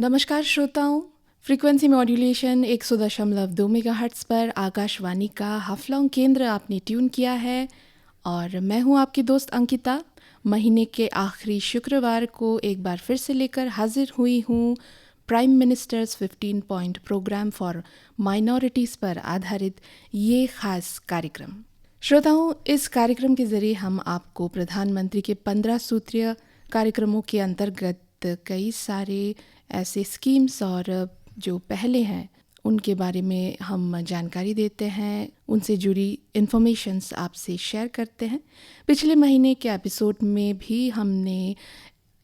नमस्कार श्रोताओं, frequency modulation 100.2 megahertz पर आकाशवाणी का हाफलॉन्ग केंद्र आपने ट्यून किया है और मैं हूं आपकी दोस्त अंकिता। महीने के आखिरी शुक्रवार को एक बार फिर से लेकर हाजिर हुई हूं prime minister's 15 point programme for minorities पर आधारित ये खास कार्यक्रम। श्रोताओं, इस कार्यक्रम के ज़रिए हम आपको प्रधानमंत्री के 15 सूत्रीय कार्यक्रमों के अंतर्गत कई सारे ऐसे स्कीम्स और जो पहले हैं उनके बारे में हम जानकारी देते हैं, उनसे जुड़ी इन्फॉर्मेशंस आपसे शेयर करते हैं। पिछले महीने के एपिसोड में भी हमने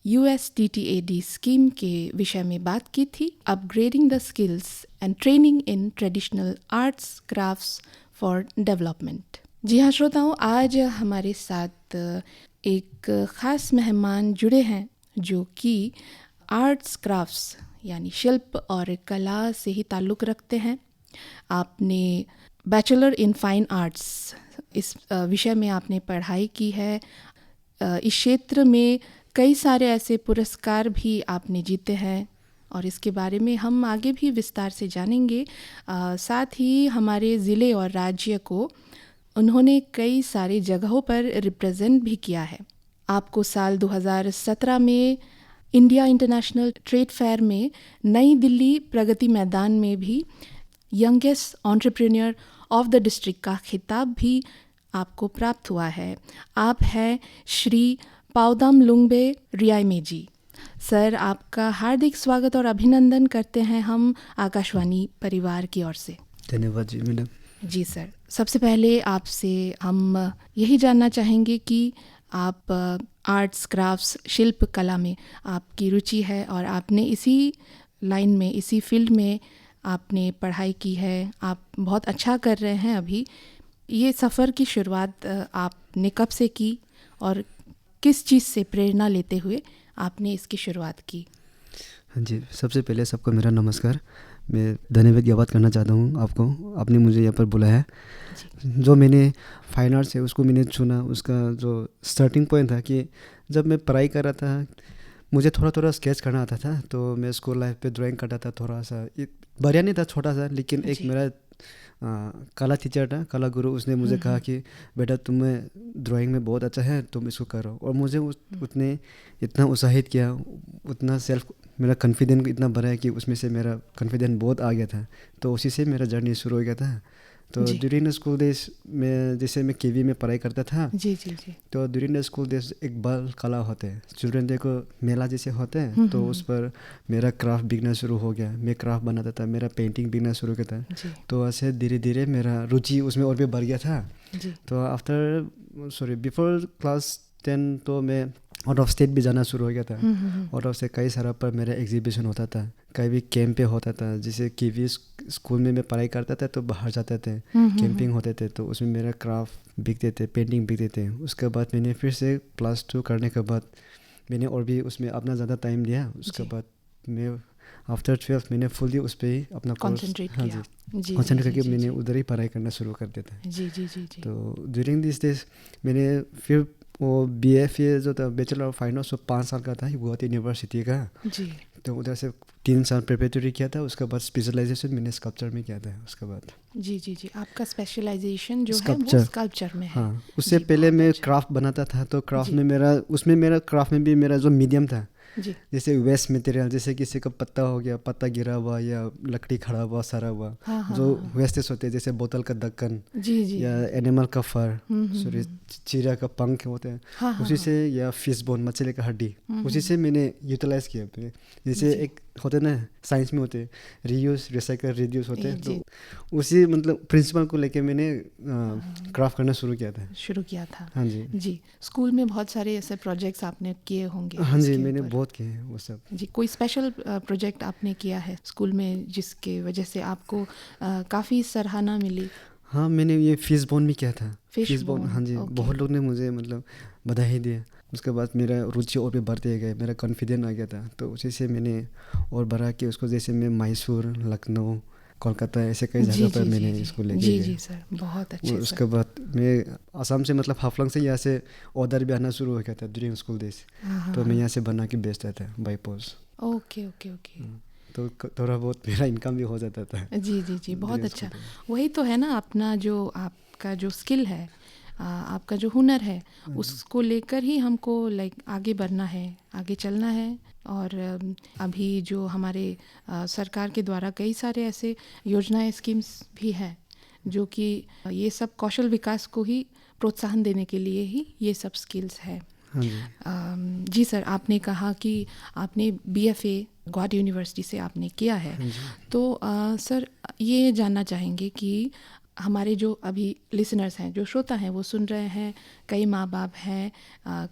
USTTAD स्कीम के विषय में बात की थी, upgrading the skills and training in traditional arts crafts for development. जी हाँ श्रोताओं, आज हमारे साथ एक ख़ास मेहमान जुड़े हैं जो कि आर्ट्स क्राफ्ट्स यानी शिल्प और कला से ही ताल्लुक़ रखते हैं। आपने बैचलर इन फाइन आर्ट्स इस विषय में आपने पढ़ाई की है। इस क्षेत्र में कई सारे ऐसे पुरस्कार भी आपने जीते हैं और इसके बारे में हम आगे भी विस्तार से जानेंगे। साथ ही हमारे ज़िले और राज्य को उन्होंने कई सारी जगहों पर रिप्रेजेंट भी किया है। आपको साल 2017 में इंडिया इंटरनेशनल ट्रेड फेयर में नई दिल्ली प्रगति मैदान में भी youngest entrepreneur of the district का खिताब भी आपको प्राप्त हुआ है। आप हैं श्री पाउदाम लुंगबे रियाइमे जी। सर, आपका हार्दिक स्वागत और अभिनंदन करते हैं हम आकाशवाणी परिवार की ओर से। धन्यवाद जी मैडम। जी सर, सबसे पहले आपसे हम यही जानना चाहेंगे कि आप आर्ट्स क्राफ्ट्स शिल्प कला में आपकी रुचि है और आपने इसी लाइन में, इसी फील्ड में आपने पढ़ाई की है। आप बहुत अच्छा कर रहे हैं अभी। ये सफ़र की शुरुआत आपने कब से की और किस चीज़ से प्रेरणा लेते हुए आपने इसकी शुरुआत की? हाँ जी, सबसे पहले सबको मेरा नमस्कार। मैं धन्यवाद ज्ञापन करना चाहता हूँ आपको, आपने मुझे यहाँ पर बुलाया है। जो मैंने फाइन आर्ट्स है उसको मैंने चुना, उसका जो स्टार्टिंग पॉइंट था कि जब मैं पढ़ाई कर रहा था मुझे थोड़ा थोड़ा स्केच करना आता था, तो मैं स्कूल लाइफ पे ड्राइंग करता था। थोड़ा सा बढ़िया नहीं था, छोटा सा, लेकिन एक मेरा कला टीचर था, कला गुरु, उसने मुझे कहा कि बेटा तुम्हें ड्राइंग में बहुत अच्छा है, तुम इसको करो। और मुझे उतने इतना उत्साहित किया, उतना मेरा कॉन्फिडेंस इतना बढ़ा है कि उसमें से मेरा कॉन्फिडेंस बहुत आ गया था। तो उसी से मेरा जर्नी शुरू हो गया था। तो ड्यूरिंग द स्कूल डेज में, जैसे मैं केवी में पढ़ाई करता था, जी जी जी, तो ड्यूरिंग द स्कूल डेज एक बाल कला होते हैं, चिल्ड्रन डे को मेला जैसे होते हैं, तो उस पर मेरा क्राफ्ट बिकना शुरू हो गया। मैं क्राफ्ट बनाता था, मेरा पेंटिंग बिकना शुरू किया था। तो ऐसे धीरे धीरे मेरा रुचि उसमें और भी बढ़ गया था। तो बिफोर क्लास 10 तो मैं आउट ऑफ स्टेट भी जाना शुरू हो गया था। आउट ऑफ स्टेट कई सारा पर मेरा एग्जीबिशन होता था, कहीं भी कैंप पे होता था। जैसे केवी स्कूल में मैं पढ़ाई करता था तो बाहर जाते थे, कैंपिंग होते थे, तो उसमें मेरा क्राफ्ट बिकते थे, पेंटिंग बिकते थे। उसके बाद मैंने फिर से क्लास 2 करने के बाद मैंने और भी उसमें अपना ज़्यादा टाइम दिया। उसके बाद मैं आफ्टर 12 मैंने फुली उस पर ही अपना कॉन्सेंट्रेट किया। कॉन्सेंट्रेट करके मैंने उधर ही पढ़ाई करना शुरू कर दिया था। जी जी जी जी। तो ड्यूरिंग दिस डेज मैंने फिर वो BFA जो था, बैचलर ऑफ फाइन आर्ट्स, 5 साल का था गुवाहाटी यूनिवर्सिटी का। जी। तो उधर से 3 साल प्रिपरेटरी किया था। उसके बाद स्पेशलाइजेशन मैंने स्कल्पचर में किया था। उसके बाद जी जी जी, आपका स्पेशलाइजेशन जो है वो स्कल्पचर में है। हाँ, उससे पहले मैं क्राफ्ट बनाता था, तो क्राफ्ट में मेरा क्राफ्ट में भी मेरा जो मीडियम था, जैसे वेस्ट मटेरियल, जैसे किसी का पत्ता हो गया, पत्ता गिरा हुआ या लकड़ी खड़ा हुआ, सड़ा हुआ, जो वेस्टेज होते हैं, जैसे बोतल का ढक्कन या एनिमल का फर, चिड़िया का पंख होते हैं, उसी से, या फिश बोन, मछली का हड्डी, उसी से मैंने यूटिलाइज किया। जैसे एक होते ना साइंस में होते रीयूज, रिसाइकल, रिड्यूस होते हैं, तो उसी मतलब प्रिंसिपल को लेके मैंने क्राफ्ट करना शुरू किया था। हाँ जी जी। स्कूल में बहुत सारे ऐसे प्रोजेक्ट्स आपने किए होंगे? हाँ जी, मैंने बहुत किए हैं वो सब। जी, कोई स्पेशल प्रोजेक्ट आपने किया है स्कूल में जिसके वजह से आपको काफ़ी सराहना मिली? हाँ, मैंने ये फिश बोन भी किया था। फिश बोन, हाँ जी, बहुत लोग ने मुझे मतलब बधाई दिया। उसके बाद मेरा रुचि और भी बढ़ते गए, मेरा कॉन्फिडेंस आ गया था। तो उसी से मैंने और बढ़ा के उसको, जैसे मैं मैसूर, लखनऊ, कोलकाता, ऐसे कई जगह पर मैंने इसको लेके गया। जी सर, बहुत अच्छे। उसके बाद मैं आसाम से, मतलब हाफलंग से यहाँ से ऑर्डर भी आना शुरू हो गया था ड्यूरिंग स्कूल डेज। तो मैं यहाँ से बना के बेचता था by post. Okay okay okay. तो थोड़ा बहुत मेरा इनकम भी हो जाता था। जी जी जी, बहुत ड्राइंग अच्छा। स्कूल में। वही तो है ना, अपना जो आपका जो स्किल है, आपका जो हुनर है, उसको लेकर ही हमको लाइक आगे बढ़ना है, आगे चलना है। और अभी जो हमारे सरकार के द्वारा कई सारे ऐसे योजनाएं, स्कीम्स भी हैं जो कि ये सब कौशल विकास को ही प्रोत्साहन देने के लिए ही ये सब स्किल्स है। हाँ जी। जी सर, आपने कहा कि आपने BFA गुवाहाटी यूनिवर्सिटी से आपने किया है। हाँ जी। तो सर ये जानना चाहेंगे कि हमारे जो अभी लिसनर्स हैं, जो श्रोता हैं, वो सुन रहे हैं, कई माँ बाप हैं,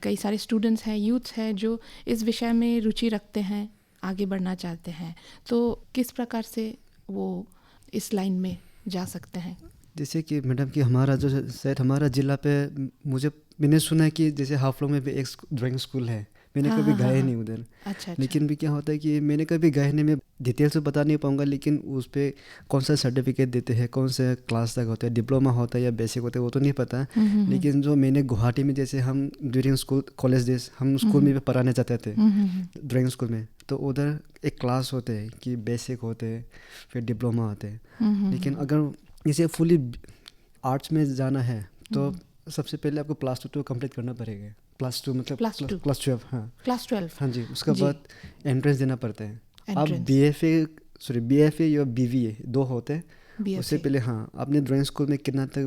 कई सारे स्टूडेंट्स हैं, यूथ्स हैं जो इस विषय में रुचि रखते हैं, आगे बढ़ना चाहते हैं, तो किस प्रकार से वो इस लाइन में जा सकते हैं? जैसे कि मैडम कि हमारा जो शायद हमारा ज़िला पे मैंने सुना है कि जैसे हाफलों में भी एक ड्राइंग स्कूल है। मैंने हाँ, कभी हाँ, गया हाँ, ही हाँ। नहीं उधर। अच्छा अच्छा। लेकिन भी क्या होता है कि मैंने कभी गए नहीं, मैं डिटेल से बता नहीं पाऊँगा, लेकिन उस पर कौन सा सर्टिफिकेट देते हैं, कौन से क्लास तक होता है, डिप्लोमा होता है या बेसिक होता है, वो तो नहीं पता। लेकिन जो मैंने गुवाहाटी में, जैसे हम ड्यूरिंग स्कूल कॉलेज डेज हम स्कूल में भी पढ़ाने जाते थे ड्राइंग स्कूल में, तो उधर एक क्लास होते हैं कि बेसिक होते हैं, फिर डिप्लोमा होते हैं। लेकिन अगर इसे फुली आर्ट्स में जाना है तो सबसे पहले आपको +2 कंप्लीट करना पड़ेगा। +2 मतलब Plus two. क्लास 12। हाँ, क्लास 12। हाँ जी। उसके जी। बाद एंट्रेंस देना पड़ता है। आप Entrance. BFA या BVA 2 होते हैं। BFA. उससे पहले हाँ, आपने ड्राइंग स्कूल में कितना तक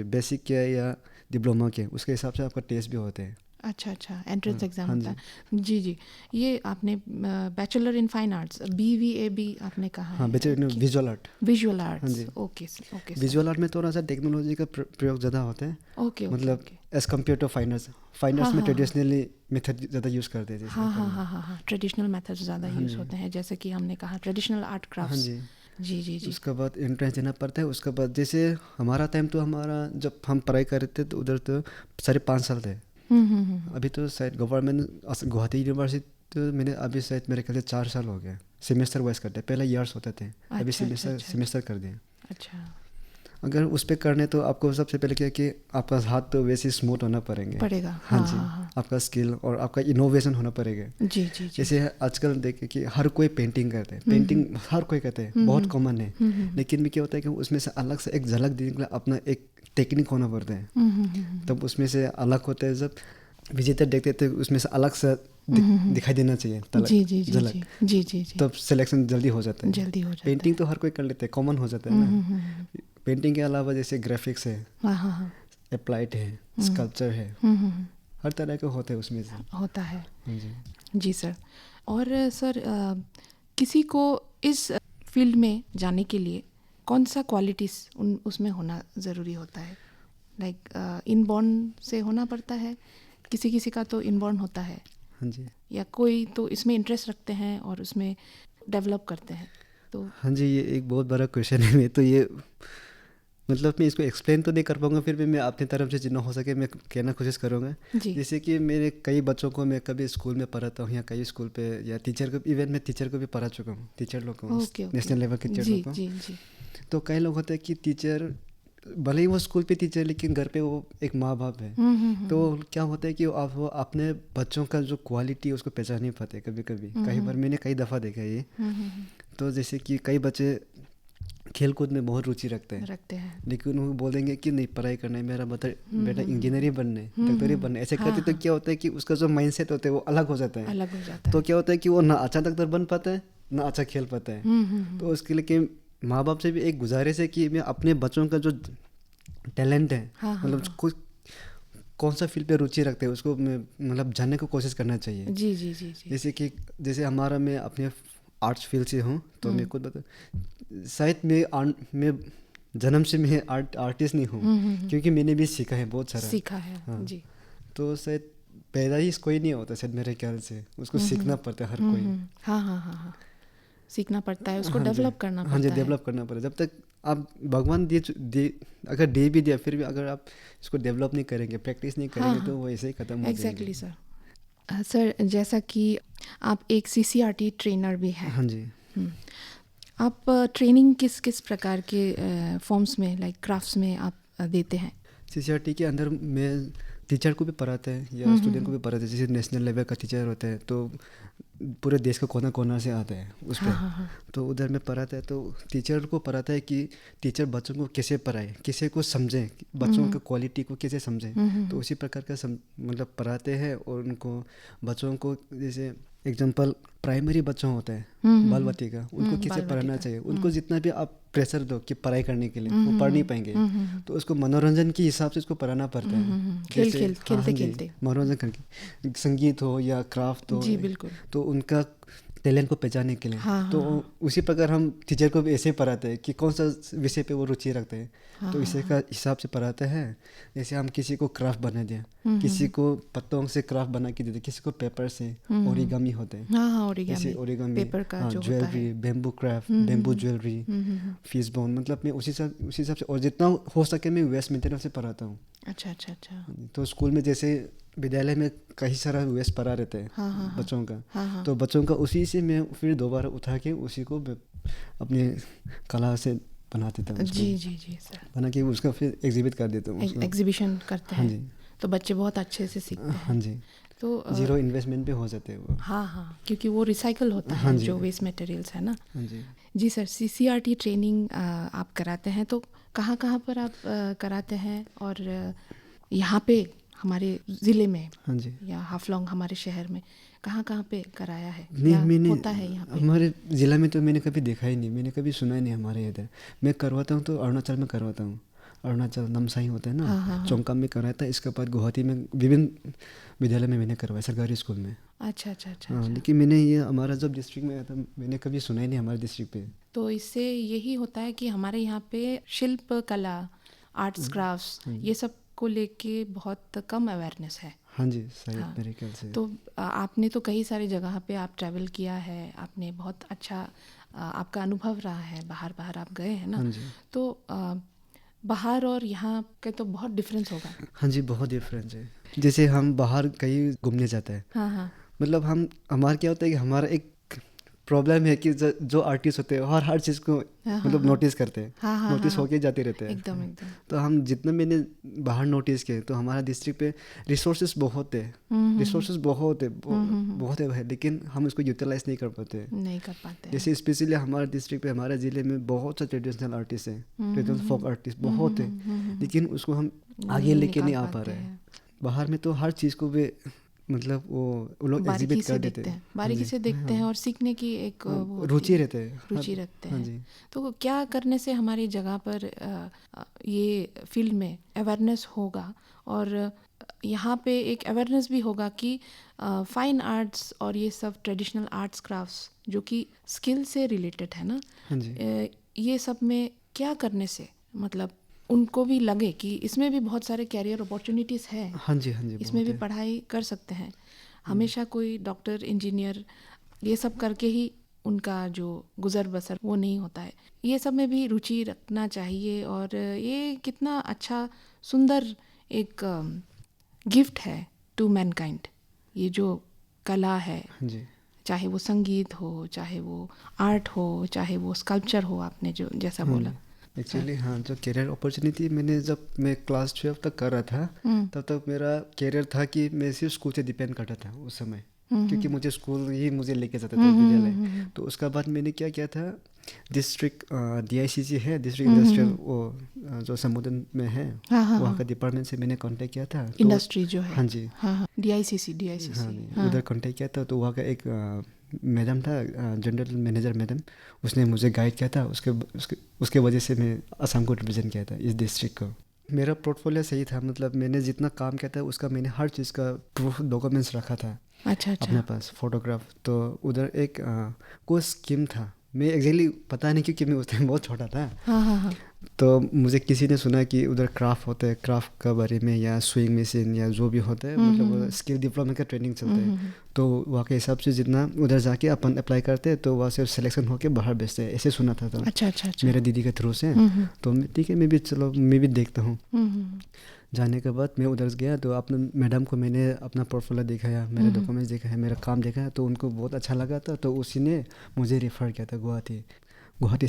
बेसिक किया या डिप्लोमा किया, उसके हिसाब से आपका टेस्ट भी होते हैं। अच्छा अच्छा, एंट्रेंस एग्जाम हाँ होता है। जी जी, ये आपने bachelor in fine arts BVA भी आपने कहा हाँ, है। Bachelor in visual art. Visual हाँ आर्ट्स। जी। ओके ओके विजुअल आर्ट में थोड़ा सा टेक्नोलॉजी का प्रयोग ज़्यादा होता है। ओके ओके मतलब okay. As compared to fine arts. Fine हाँ आर्ट्स में हाँ हाँ ट्रेडिशनली मेथड ज़्यादा यूज़ करते थे। हाँ हाँ हाँ हाँ हाँ, ट्रेडिशनल मेथड्स ज़्यादा हाँ यूज़ जी। होते हैं, जैसे कि हमने कहा ट्रेडिशनल आर्ट हाँ क्राफ्ट्स। जी। जी जी जी। उसके बाद एंट्रेंस देना पड़ता है। उसके बाद जैसे हमारा टाइम तो हमारा जब हम पढ़ाई कर रहे थे तो उधर तो 5.5 साल थे। अभी तो शायद गवर्नमेंट गुवाहाटी यूनिवर्सिटी तो मैंने अभी शायद मेरे ख्याल से 4 साल हो गया। सेमेस्टर वाइज करते हैं, पहले ईयर्स होते थे, अभी अच्छा अच्छा अच्छा सेमेस्टर कर दिए। अच्छा। अगर उस पर करने तो आपको सबसे पहले क्या है कि आपका हाथ तो वैसे ही स्मूथ होना पड़ेगा। हाँ हाँ जी। हाँ हाँ। आपका स्किल और आपका इनोवेशन होना पड़ेगा। जी जी जी। जैसे आजकल देखे कि हर कोई पेंटिंग करते हैं, पेंटिंग हर कोई करते हैं, बहुत कॉमन है। लेकिन भी क्या होता है कि उसमें से अलग से एक झलक देने के लिए अपना एक टेक्निक होना पड़ता है। तब उसमें से अलग होता है, जब विजिटर देखते थे उसमें से अलग से दिखाई देना चाहिए जी जी जी झलक। जी जी जी। तब सिलेक्शन जल्दी हो जाता है। जल्दी हो जाता पेंटिंग तो हर कोई कर लेते हैं, कॉमन हो जाता है ना। पेंटिंग के अलावा जैसे ग्राफिक्स है, हाँ हाँ हाँ, एप्लाइड है, स्कल्पचर है, हर तरह के होते हैं उसमें से। होता है। हाँ जी। जी सर। और सर किसी को इस फील्ड में जाने के लिए कौन सा क्वालिटीज़ उसमें होना ज़रूरी होता है? लाइक इनबॉर्न से होना पड़ता है, किसी किसी का तो इनबॉर्न होता है, हाँ जी। या कोई तो इसमें इंटरेस्ट रखते हैं और उसमें डेवलप करते हैं, तो हाँ जी, ये एक बहुत बड़ा क्वेश्चन है। मैं तो ये मतलब मैं इसको एक्सप्लेन तो नहीं कर पाऊँगा, फिर भी मैं अपनी तरफ से जितना हो सके मैं कहना कोशिश करूँगा। जी। जैसे कि मेरे कई बच्चों को मैं कभी स्कूल में पढ़ाता हूँ या कई स्कूल पे, या टीचर को, इवन मैं टीचर को भी पढ़ा चुका हूँ, टीचर लोग को, ओके ओके। नेशनल लेवल के टीचर जी लोग को। जी जी। तो कई लोग होते हैं कि टीचर भले ही वो स्कूल पे टीचर, लेकिन घर पे वो एक माँ बाप है। तो क्या होता है कि वो अपने बच्चों का जो क्वालिटी है उसको पहचान नहीं पाते कभी कभी। कई बार मैंने कई दफ़ा देखा है ये। तो जैसे कि कई बच्चे खेल कूद में बहुत रुचि रखते हैं, लेकिन वो बोलेंगे कि नहीं पढ़ाई करना है, मेरा बेटा इंजीनियर ही बनना है, डॉक्टर ही बनना है, ऐसे करते। तो क्या होता है कि उसका जो माइंडसेट होता है वो अलग हो जाता है। अलग हो जाता है। तो क्या होता है कि वो ना अच्छा डॉक्टर बन पाता है, ना अच्छा खेल पाता है। तो उसके लिए कि माँ बाप से भी एक गुजारिश है कि मैं अपने बच्चों का जो टैलेंट है, मतलब कुछ कौन सा फील्ड पे रुचि रखते हैं उसको मतलब जानने की कोशिश करना चाहिए। जी जी जी जी। जैसे हमारा, मैं अपने आर्ट्स फील्ड से हूँ, तो मैं खुद बता, शायद मैं जन्म से मैं आर्टिस्ट नहीं हूँ, क्योंकि मैंने भी सीखा है, बहुत सारा सीखा है। हाँ। जी। तो शायद पैदा ही कोई नहीं होता शायद, मेरे ख्याल से उसको सीखना पड़ता है हर कोई। हाँ हाँ हाँ हाँ, सीखना पड़ता है, उसको हाँ जी, डेवलप करना पड़ता हाँ जी, है। डेवलप करना पड़ता है। जब तक आप भगवान अगर दे भी दिया, फिर भी अगर आप इसको डेवलप नहीं करेंगे, प्रैक्टिस नहीं करेंगे, तो वो ऐसे ही खत्म हो जाएगी। Exactly sir. सर जैसा कि आप एक CCRT ट्रेनर भी हैं। हाँ जी। आप ट्रेनिंग किस किस प्रकार के फॉर्म्स में, लाइक क्राफ्ट्स में आप देते हैं? CCRT के अंदर मैं टीचर को भी पढ़ाते हैं या स्टूडेंट को भी पढ़ाते हैं। जैसे नेशनल लेवल का टीचर होता है तो पूरे देश का कोना कोना से आता है उस पर। तो उधर में पढ़ाता है तो टीचर को पढ़ाता है कि टीचर बच्चों को कैसे पढ़ाए, किसी को समझें, बच्चों का क्वालिटी को कैसे समझें। तो उसी प्रकार का मतलब पढ़ाते हैं। और उनको बच्चों को जैसे एग्जांपल प्राइमरी बच्चों होते हैं बाल बच्चे का, उनको कैसे पढ़ाना चाहिए। उनको जितना भी आप प्रेशर दो कि पढ़ाई करने के लिए, वो पढ़ नहीं पाएंगे। तो उसको मनोरंजन के हिसाब से उसको पढ़ाना पड़ता है। खेलते मनोरंजन करके, संगीत हो या क्राफ्ट हो, जी बिल्कुल, तो उनका टैलेंट को पहचानने के लिए। तो उसी प्रकार हम टीचर को भी ऐसे पढ़ाते हैं कि कौन सा विषय पे वो रुचि रखते हैं। तो इसी का हिसाब से पढ़ाते हैं। जैसे हम किसी को क्राफ्ट बना दिया, किसी को पत्तों से क्राफ्ट बना के देते, किसी को पेपर से ओरिगामी होते हैं, जैसे ओरिगामी, पेपर का जो jewellery, bamboo craft, bamboo jewellery, fish bone. मतलब मैं उसी हिसाब से और जितना हो सके मैं वेस्ट मटेरियल से पढ़ाता हूँ। अच्छा अच्छा अच्छा। तो स्कूल में जैसे विद्यालय में कई सारा वेस्ट पढ़ा रहते हैं बच्चों का। तो बच्चों का उसी से मैं फिर दोबारा उठा के उसी को अपनी कला से बना देता हूँ। जी जी जी सर। बना के उसका फिर एग्जिबिट कर देता हूँ। एग्जीबिशन करते हैं। हाँ जी। तो बच्चे बहुत अच्छे से सीखते हैं। हाँ जी। तो जीरो इन्वेस्टमेंट पे हो जाते हैं वो। हाँ, क्योंकि वो रिसाइकल होता है जो वेस्ट मटेरियल्स है ना। हाँ जी। जी सर, CCRT ट्रेनिंग आप कराते हैं तो कहाँ पर आप कराते हैं, और यहाँ पे हमारे ज़िले में, हाँ जी, या हाफलॉन्ग हमारे शहर में कहाँ पे कराया है? नहीं, होता है यहाँ पे? हमारे ज़िला में तो मैंने कभी देखा ही नहीं, मैंने कभी सुना ही नहीं हमारे इधर। मैं करवाता हूँ तो अरुणाचल में करवाता हूँ। अरुणाचल नामसाई होता है ना, चोंगकाम में कराया था। इसके बाद गुवाहाटी में विभिन्न विद्यालय में मैंने करवाया, सरकारी स्कूल में। अच्छा अच्छा अच्छा। हाँ, लेकिन मैंने ये हमारा जब डिस्ट्रिक्ट में आया था मैंने कभी सुना ही नहीं हमारे डिस्ट्रिक्ट पे। तो इससे यही होता है कि हमारे यहाँ पे शिल्प कला, आर्ट्स क्राफ्ट्स, ये सब को लेके बहुत कम अवेयरनेस है। हाँ जी, सही मेरे ख्याल से। तो आपने तो कई सारी जगह पे आप ट्रैवल किया है, आपने बहुत अच्छा आपका अनुभव रहा है, बाहर आप गए हैं ना। हाँ जी। तो बाहर और यहाँ के तो बहुत डिफरेंस होगा। हाँ जी, बहुत डिफरेंस है। जैसे हम बाहर कहीं घूमने जाते हैं, हाँ, मतलब हमारा क्या होता है कि हमारा एक प्रॉब्लम है कि जो आर्टिस्ट होते हैं हर चीज़ को मतलब नोटिस करते हैं, नोटिस होके जाते रहते हैं। एकदम। तो हम जितना मैंने बाहर नोटिस किए तो हमारा डिस्ट्रिक्ट पे रिसोर्सेज बहुत है, बहुत है, लेकिन हम उसको यूटिलाइज नहीं कर पाते। जैसे स्पेशली हमारे डिस्ट्रिक्ट पे, हमारे ज़िले में बहुत सा ट्रेडिशनल आर्टिस्ट है, ट्रेडिशनल फोक आर्टिस्ट बहुत है, लेकिन उसको हम आगे लेके नहीं आ पा रहे हैं। बाहर में तो हर चीज़ को भी मतलब वो लोग एग्जिबिट कर देते हैं, बारीकी से देखते हैं और सीखने की एक रुचि रखते हैं। हाँ जी। तो क्या करने से हमारी जगह पर ये फील्ड में अवेयरनेस होगा, और यहाँ पे एक अवेयरनेस भी होगा कि फाइन आर्ट्स और ये सब ट्रेडिशनल आर्ट्स क्राफ्ट्स जो कि स्किल से रिलेटेड है ना, हाँ जी, ये सब में क्या करने से मतलब उनको भी लगे कि इसमें भी बहुत सारे कैरियर अपॉर्चुनिटीज़ है। हाँ जी, इसमें भी पढ़ाई कर सकते हैं। हमेशा कोई डॉक्टर, इंजीनियर ये सब करके ही उनका जो गुजर बसर वो नहीं होता है। ये सब में भी रुचि रखना चाहिए। और ये कितना अच्छा सुंदर एक गिफ्ट है टू मैनकाइंड, ये जो कला है। जी, चाहे वो संगीत हो, चाहे वो आर्ट हो, चाहे वो स्कल्पचर हो, आपने जो जैसा बोला। एक्चुअली हाँ, जो कैरियर अपॉर्चुनिटी मैंने जब मैं क्लास 12 तक कर रहा था तब तक मेरा कैरियर था कि मैं सिर्फ स्कूल से डिपेंड करता था उस समय, क्योंकि मुझे स्कूल ही मुझे लेके जाता था विद्यालय। तो उसका बाद मैंने क्या किया था, डिस्ट्रिक्ट DICC है, डिस्ट्रिक्ट इंडस्ट्रियल, वो जो समुद्र में है, वहाँ का डिपार्टमेंट से मैंने कांटेक्ट किया था। इंडस्ट्री जो है, हाँ जी, DICC उधर कांटेक्ट किया था। तो वहाँ का एक मैडम था, जनरल मैनेजर मैडम, उसने मुझे गाइड किया था। उसके वजह से मैं असम को रिप्रेजेंट किया था, इस डिस्ट्रिक्ट को। मेरा पोर्टफोलियो सही था, मतलब मैंने जितना काम किया था उसका मैंने हर चीज़ का प्रूफ डॉक्यूमेंट्स रखा था। अच्छा। अपने पास फोटोग्राफ। तो उधर एक कोई स्कीम था, मैं एग्जैक्टली पता नहीं क्योंकि मैं उस टाइम बहुत छोटा था। हाँ। तो मुझे किसी ने सुना कि उधर क्राफ्ट होता है, क्राफ्ट का बारे में, या स्विंग मशीन या जो भी होता है, मतलब स्किल डेवलपमेंट का ट्रेनिंग चलता है। तो वहाँ के हिसाब से जितना उधर जाके अपन अप्लाई करते हैं तो वहाँ से सिलेक्शन होके बाहर भेजते हैं, ऐसे सुना था। तो अच्छा। मेरे दीदी के थ्रू से। तो ठीक है, मैं भी देखता हूँ। जाने के बाद मैं उधर गया तो अपने मैडम को मैंने अपना पोर्टफोलियो दिखाया, मेरे डॉक्यूमेंट्स दिखाया, मेरा काम दिखाया। तो उनको बहुत अच्छा लगा था। तो उसी ने मुझे रेफ़र किया था गुवाहाटी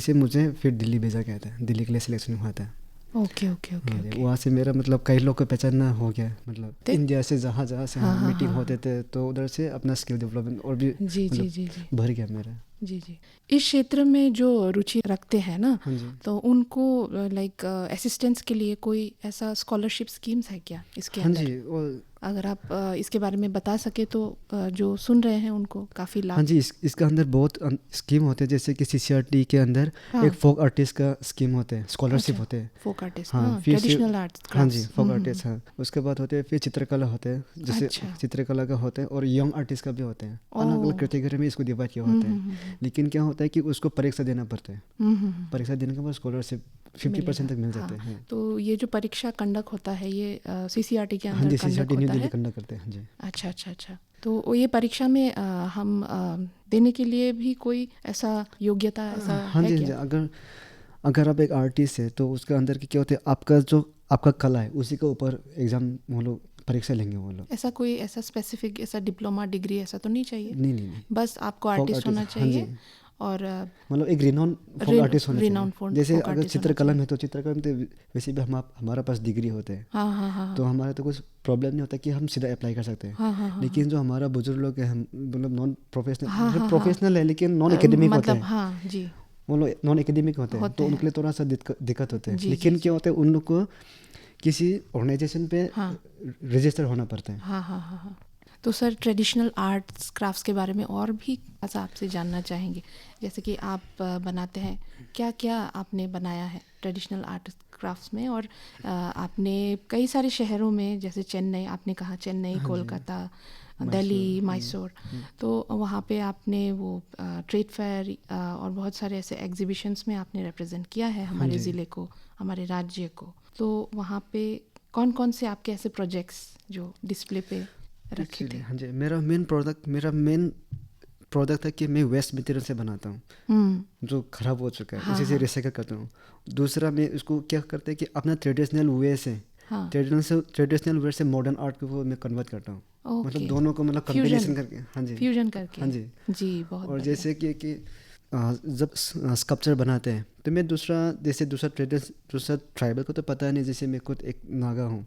से मुझे फिर दिल्ली भेजा गया था, दिल्ली के लिए सिलेक्शन हुआ था। ओके ओके ओके हाँ जी, ओके। वहाँ से मेरा मतलब कई लोग को पहचानना हो गया, मतलब ते- इंडिया से जहाँ जहाँ से हाँ, हम हाँ, मीटिंग हाँ, होते थे, तो उधर से अपना स्किल डेवलपमेंट और भी जी जी मतलब जी जी भर गया मेरा। जी जी। इस क्षेत्र में जो रुचि रखते हैं ना, हाँ जी। तो उनको लाइक असिस्टेंस के लिए कोई ऐसा स्कॉलरशिप स्कीम्स है क्या इसके हाँ अंदर? जी, और अगर आप इसके बारे में बता सके तो जो सुन रहे हैं उनको काफ़ी हाँ लाभ। जी, इसके अंदर बहुत स्कीम होते हैं, जैसे कि CCRT के अंदर हाँ, एक फोक आर्टिस्ट का स्कीम होते हैं, स्कॉलरशिप अच्छा, होते हैं। फोक आर्टिस्ट, हाँ, हाँ, फिर से ट्रेडिशनल आर्ट्स हाँ जी, क्राफ्ट्स। फोक आर्टिस्ट, हाँ। उसके बाद होते हैं फिर चित्रकला होते हैं, जैसे अच्छा, चित्रकला का होते हैं, और यंग आर्टिस्ट का भी होते हैं। अलग अलग ओह, कैटेगरी में इसको डिवाइड किया होता है। लेकिन क्या होता है कि उसको परीक्षा देना पड़ता है, परीक्षा देने के बाद स्कॉलरशिप 50% तक मिल जाते हाँ। हैं। तो ये जो परीक्षा कंडक्ट होता है ये CCRT के हाँ अंदर जी, कंडक्ट CCRT न्यू होता दिल्ली है। कंडक्ट करते हैं। हाँ जी। अच्छा अच्छा अच्छा। तो ये परीक्षा में हम देने के लिए भी कोई ऐसा योग्यता ऐसा हाँ है जी, हाँ क्या? जी, अगर अगर आप एक आर्टिस्ट है तो उसके अंदर क्या होता है, आपका कला है उसी के ऊपर एग्जाम वो लोग परीक्षा लेंगे वो लोग। ऐसा कोई ऐसा स्पेसिफिक ऐसा डिप्लोमा डिग्री ऐसा तो नहीं चाहिए? नहीं नहीं नहीं, बस आपको फोक आर्टिस्ट होना आर्टिस्ट, हाँ जी, चाहिए और मतलब एक रिनॉन फोक आर्टिस्ट होना चाहिए। रिनाउंड जैसे फोक अगर आर्टिस्ट होना चित्रकला चाहिए। में, तो चित्रकला में तो वैसे भी हमारा पास डिग्री होते हैं, हाँ हाँ हाँ तो हमारा तो कुछ प्रॉब्लम नहीं होता कि हम सीधा अप्लाई कर सकते हैं। हाँ हाँ हाँ लेकिन जो हमारा बुजुर्ग लोग हैं, हम मतलब नॉन प्रोफेशनल, हाँ मतलब हाँ हाँ प्रोफेशनल है लेकिन नॉन एकेडमिक होते मतलब हैं, हाँ जी वो लोग नॉन एकेडमिक होते हैं, होते तो हैं। उनके लिए थोड़ा सा दिक्कत होते हैं। जी जी लेकिन जी क्या होता है, उन लोग को किसी ऑर्गेनाइजेशन पे हाँ रजिस्टर होना पड़ता है। हाँ हाँ हाँ हाँ। तो सर ट्रेडिशनल आर्ट्स क्राफ्ट्स के बारे में और भी ऐसा आपसे जानना चाहेंगे, जैसे कि आप बनाते हैं, क्या क्या आपने बनाया है ट्रेडिशनल आर्ट क्राफ्ट्स में? और आपने कई सारे शहरों में, जैसे चेन्नई, आपने कहा चेन्नई, हाँ जी, कोलकाता, दिल्ली, मैसूर, मैसूर, तो वहाँ पे आपने वो ट्रेड फेयर और बहुत सारे ऐसे एग्जीबिशंस में आपने रिप्रेजेंट किया है हाँ हमारे जी। ज़िले को, हमारे राज्य को। तो वहाँ पे कौन कौन से आपके ऐसे प्रोजेक्ट्स जो डिस्प्ले पे रखे थे? हाँ जी, मेरा मेन प्रोडक्ट है कि मैं वेस्ट मटेरियल से बनाता हूँ, जो खराब हो चुका है हाँ उसी से हाँ रिसाइकल करता हूँ। दूसरा, मैं उसको क्या करते हैं कि अपना ट्रेडिशनल वे से हाँ, ट्रेडिशनल वे से मॉडर्न आर्ट को मैं कन्वर्ट करता हूँ, मतलब ओके, दोनों को मतलब फ्यूजन, कॉम्बिनेशन करके। हाँ जी, फ्यूजन करके। हाँ जी। जी बहुत और बढ़िया। जैसे कि जब स्कल्पचर बनाते हैं तो मैं दूसरा ट्राइबल को तो पता नहीं, जैसे मैं खुद एक नागा हूँ,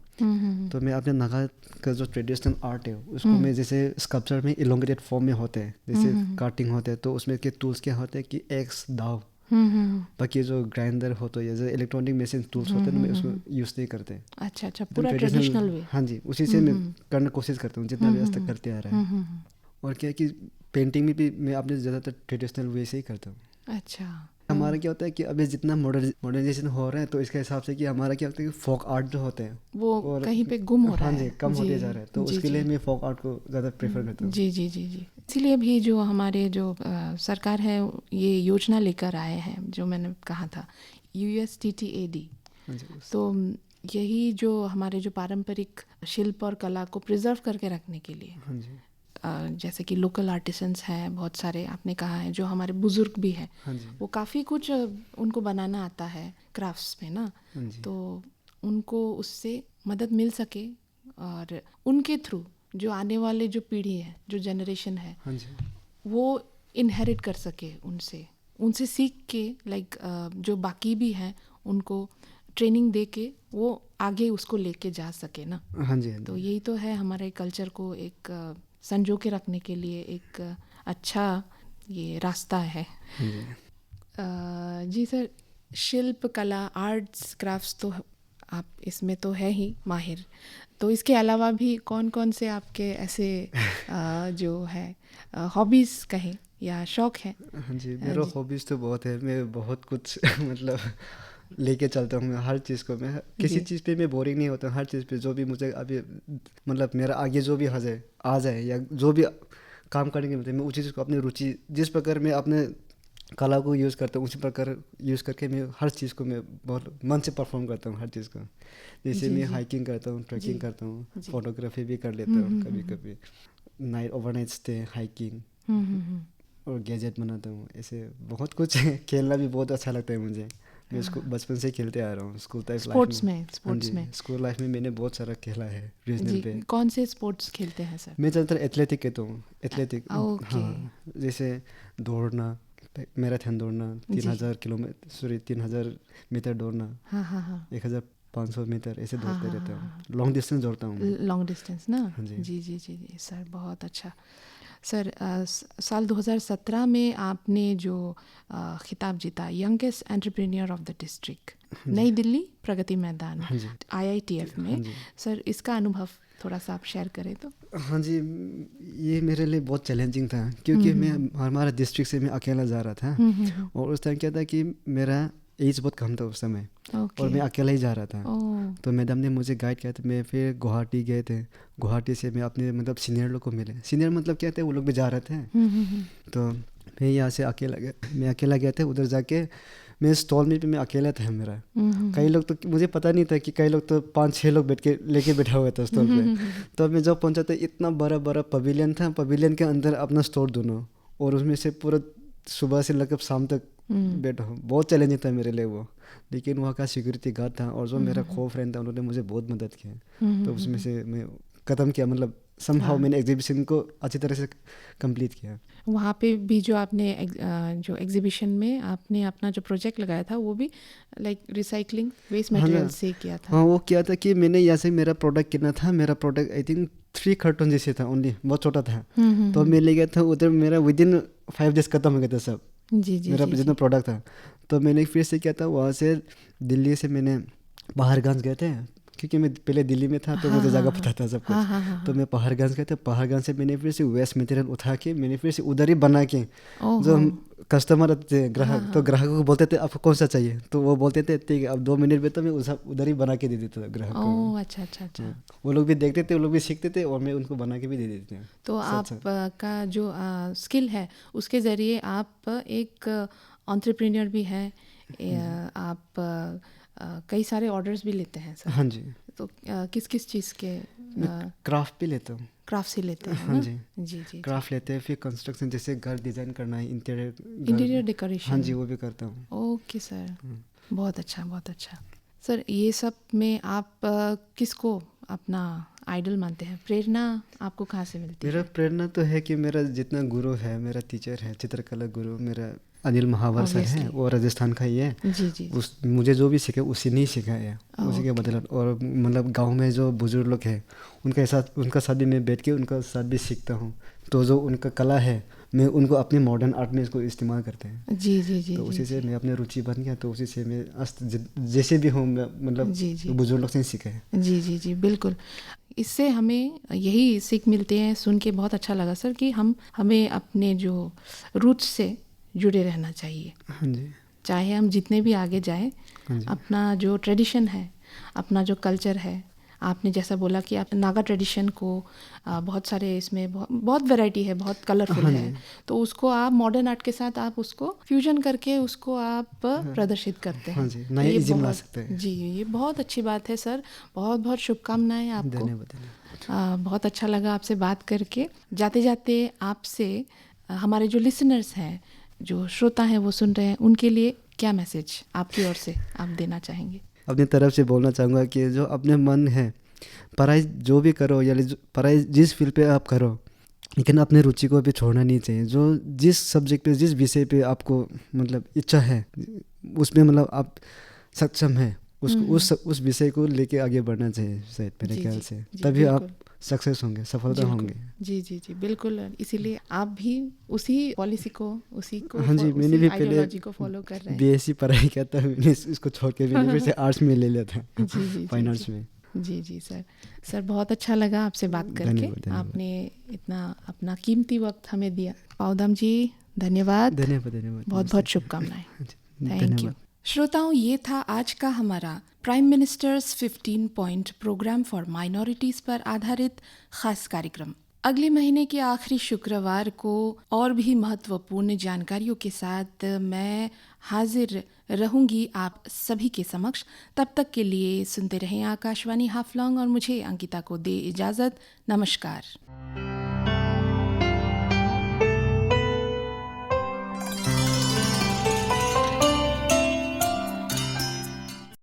तो मैं अपने नागा का जो ट्रेडिशनल आर्ट है उसको मैं जैसे स्कल्पचर में इलोंगेटेड फॉर्म में होते हैं, जैसे काटिंग होते हैं, तो उसमें के टूल्स क्या होते हैं कि एक्स दाव, बाकी जो ग्राइंडर होता है या जो इलेक्ट्रॉनिक मशीन टूल्स होते हैं मैं उसको यूज़ नहीं करते। अच्छा अच्छा, एकदम पूरा ट्रेडिशनल वे। हाँ जी, उसी से मैं करने की कोशिश करता हूँ जितना भी आज तक करते आ रहा है। और क्या है कि पेंटिंग में भी मैं अपने ज़्यादातर ट्रेडिशनल वे से ही करता हूँ। अच्छा, हमारा क्या होता है कि अभी जितना मॉडर्नाइजेशन हो रहा है, तो इसके हिसाब से कि हमारा क्या होता है कि फोक आर्ट जो होते हैं वो और कहीं पे गुम हो रहा हाँ है। जी, कम होते जा रहा है, तो जी उसके लिए जी मैं फोक आर्ट को ज़्यादा प्रेफर करता हूँ। जी जी जी जी। इसीलिए भी जो हमारे जो सरकार है ये योजना लेकर आए हैं, जो मैंने कहा था USTTAD। हाँ जी, तो यही जो हमारे जो पारंपरिक शिल्प और कला को प्रिजर्व करके रखने के लिए, हाँ जी, जैसे कि लोकल आर्टिसंस हैं बहुत सारे, आपने कहा है, जो हमारे बुज़ुर्ग भी हैं, हाँ जी, वो काफ़ी कुछ उनको बनाना आता है क्राफ्ट्स में ना, हाँ जी, तो उनको उससे मदद मिल सके और उनके थ्रू जो आने वाले जो पीढ़ी है, जो जनरेशन है, हाँ जी, वो इनहेरिट कर सके उनसे सीख के, लाइक जो बाकी भी हैं उनको ट्रेनिंग दे के वो आगे उसको लेके जा सके ना। हाँ जी, हाँ तो जी, यही तो है हमारे कल्चर को एक संजो के रखने के लिए एक अच्छा ये रास्ता है। हाँ जी। जी सर, शिल्प कला आर्ट्स क्राफ्ट्स तो आप इसमें तो है ही माहिर, तो इसके अलावा भी कौन कौन से आपके ऐसे जो है हॉबीज़ कहें या शौक़ हैं? हाँ जी, मेरा हॉबीज़ तो बहुत है, मैं बहुत कुछ मतलब लेके चलता हूँ मैं हर चीज़ को। मैं किसी चीज़ पे मैं बोरिंग नहीं होता, हर चीज़ पे जो भी मुझे अभी मतलब मेरा आगे जो भी आ जाए या जो भी काम करने के, मतलब मैं उसी चीज़ को अपनी रुचि, जिस प्रकार मैं अपने कला को यूज़ करता हूँ उसी प्रकार यूज़ करके मैं हर चीज़ को मैं बहुत मन से परफॉर्म करता हूँ हर चीज़ को। जैसे मैं हाइकिंग करता हूँ, ट्रैकिंग करता हूँ, फोटोग्राफी भी कर लेता हूँ कभी कभी, ओवरनाइट स्टे, हाइकिंग और गैजेट बनाता हूँ, ऐसे बहुत कुछ खेलना भी बहुत अच्छा लगता है मुझे। मैं इसको बचपन से खेलते आ रहा हूँ स्कूल लाइफ स्पोर्ट्स में। में, स्पोर्ट्स में स्कूल लाइफ में मैंने बहुत सारा खेला है रीजनल जी। पे। कौन से स्पोर्ट्स खेलते हैं सर? मैं ज़्यादातर एथलेटिक कहता हूँ, एथलेटिक। ओके, हाँ, जैसे दौड़ना, मैराथन दौड़ना, 3000 मीटर दौड़ना, हाँ हाँ हाँ 1500 मीटर ऐसे हाँ, दौड़ते हाँ, रहता हाँ, हूँ। लॉन्ग डिस्टेंस दौड़ता हूँ मैं। लॉन्ग डिस्टेंस ना। हाँ जी। जी जी जी जी सर, बहुत अच्छा। सर साल 2017 में आपने जो खिताब जीता youngest entrepreneur of the district, नई दिल्ली प्रगति मैदान हाँ जी। IITF में। हाँ जी। सर इसका अनुभव थोड़ा सा आप शेयर करें तो। हाँ जी, ये मेरे लिए बहुत चैलेंजिंग था क्योंकि मैं हमारा डिस्ट्रिक्ट से मैं अकेला जा रहा था। और उस टाइम क्या था कि मेरा एज बहुत कम था उस समय, और मैं अकेला ही जा रहा था। तो मैडम ने मुझे गाइड किया था। मैं फिर गुवाहाटी गए थे। गुवाहाटी से मैं अपने मतलब सीनियर लोग को मिले। सीनियर मतलब क्या थे, वो लोग भी जा रहे थे। तो मैं यहाँ से मैं अकेला गया था। उधर जाके मैं स्टॉल में भी मैं अकेला था मेरा। कई लोग तो मुझे पता नहीं था कि कई लोग तो 5-6 लोग लेके बैठा हुआ था स्टॉल पे। तो मैं जब पहुंचा था, इतना बड़ा बड़ा पवेलियन था। पवेलियन के अंदर अपना स्टोर दोनों, और उसमें से पूरा सुबह से लेकर शाम तक बैठा हूँ। बहुत चैलेंजिंग था मेरे लिए वो। लेकिन वहाँ का सिक्योरिटी गार्ड था और जो मेरा को फ्रेंड था, उन्होंने मुझे बहुत मदद किया। तो उसमें से मैं ख़त्म किया, मतलब समहाउ मैंने एग्जीबिशन को अच्छी तरह से कंप्लीट किया। वहाँ पे भी जो आपने जो एग्जीबिशन में आपने अपना जो प्रोजेक्ट लगाया था, वो भी लाइक रिसाइकलिंग वेस्ट मटेरियल से किया था। हाँ, वो क्या था कि मैंने यहाँ से मेरा प्रोडक्ट कितना था। मेरा प्रोडक्ट आई थिंक 3 कार्टून जैसे था ओनली, बहुत छोटा था। तो मैं ले गया था उधर, मेरा विदिन 5 डेज खत्म हो गया था सब। जी जी मेरा जितना प्रोडक्ट था। तो मैंने फिर से क्या था, वहाँ से दिल्ली से मैंने पहाड़गंज गए थे, क्योंकि मैं पहले दिल्ली में था तो मुझे जगह पता था सब कुछ। तो मैं पहाड़गंज गया था। पहाड़गंज से मैंने फिर से वेस्ट मटेरियल उठा के मैंने फिर से उधर ही बना के, जो कस्टमर थे ग्राहक, तो ग्राहकों को बोलते थे आपको कौन सा चाहिए, तो वो बोलते थे ठीक है, अब 2 मिनट में तो मैं उधर ही बना के दे देता था ग्राहक को। अच्छा अच्छा अच्छा। वो लोग भी देखते थे, वो लोग भी सीखते थे, और मैं उनको बना के भी दे देते थे। तो आपका जो स्किल है उसके ज़रिए आप एक एंटरप्रेन्योर भी हैं। आप कई सारे ऑर्डर्स भी लेते हैं सर। हाँ जी। तो किस किस चीज़ के? क्राफ्ट भी लेता हूँ। क्राफ्ट से लेते हैं। हाँ जी। जी जी क्राफ्ट लेते हैं। फिर कंस्ट्रक्शन, जैसे घर डिज़ाइन करना है, इंटीरियर डेकोरेशन। हाँ जी, वो भी करता हूँ। ओके सर, बहुत अच्छा बहुत अच्छा। सर ये सब में आप किसको अपना आइडल मानते हैं? प्रेरणा आपको कहाँ से मिलती है? मेरा प्रेरणा तो है कि मेरा जितना गुरु है, मेरा टीचर है, चित्रकला गुरु मेरा अनिल महावर सर है। वो राजस्थान का ही है। जी जी। मुझे जो भी सीखे उसी ने सिखाया, उसी के बदौलत। और मतलब गांव में जो बुजुर्ग लोग हैं उनका साथ भी मैं बैठ के उनका साथ भी सीखता हूँ। तो जो उनका कला है, मैं उनको अपने मॉडर्न आर्ट में इसको इस्तेमाल करते हैं। जी जी जी। तो उसी से मैं अपने रुचि बन गया। तो उसी से मैं जैसे भी हूँ, मतलब बुजुर्ग लोग से सीखा है। जी जी जी बिल्कुल। इससे हमें यही सीख मिलते हैं। सुन के बहुत अच्छा लगा सर कि हमें अपने जो रूट्स से जुड़े रहना चाहिए। हाँ जी। चाहे हम जितने भी आगे जाएं, अपना जो ट्रेडिशन है, अपना जो कल्चर है, आपने जैसा बोला कि आप नागा ट्रेडिशन को बहुत सारे इसमें बहुत वैरायटी है, बहुत कलरफुल है, तो उसको आप मॉडर्न आर्ट के साथ आप उसको फ्यूजन करके उसको आप प्रदर्शित करते हैं। हाँ जी, नए इज़्म ला सकते हैं। जी, ये बहुत अच्छी बात है सर। बहुत बहुत शुभकामनाएं आपको। धन्यवाद। बहुत अच्छा लगा आपसे बात करके। जाते जाते आपसे हमारे जो लिसनर्स हैं, जो श्रोता हैं, वो सुन रहे हैं, उनके लिए क्या मैसेज आपकी ओर से आप देना चाहेंगे? अपनी तरफ से बोलना चाहूँगा कि जो अपने मन है, पढ़ाई जो भी करो या पढ़ाई जिस फील्ड पे आप करो, लेकिन अपने रुचि को भी छोड़ना नहीं चाहिए। जो जिस सब्जेक्ट पे, जिस विषय पे आपको मतलब इच्छा है, उसमें मतलब आप सक्षम है, उस विषय को लेके आगे बढ़ना चाहिए शायद, मेरे ख्याल से। तभी आप सक्सेस होंगे, सफलता होंगे। जी जी जी बिल्कुल। इसीलिए आप भी उसी पॉलिसी को, उसी को, हाँ जी, मैंने भी आइडियोलॉजी को फॉलो कर रहे हैं। BSc पढ़ाई किया था मैंने, इसको छोड़ के मैंने फिर से आर्ट्स में ले लिया था। जी जी फाइन आर्ट्स में। जी जी सर बहुत अच्छा लगा आपसे बात करके। आपने इतना अपना कीमती वक्त हमें दिया। पावदाम जी धन्यवाद। बहुत बहुत शुभकामनाएं। Thank you. श्रोताओं, ये था आज का हमारा prime minister's 15 point programme for minorities पर आधारित खास कार्यक्रम। अगले महीने के आखिरी शुक्रवार को और भी महत्वपूर्ण जानकारियों के साथ मैं हाजिर रहूंगी आप सभी के समक्ष। तब तक के लिए सुनते रहें आकाशवाणी हाफलॉन्ग और मुझे अंकिता को दे इजाज़त। नमस्कार।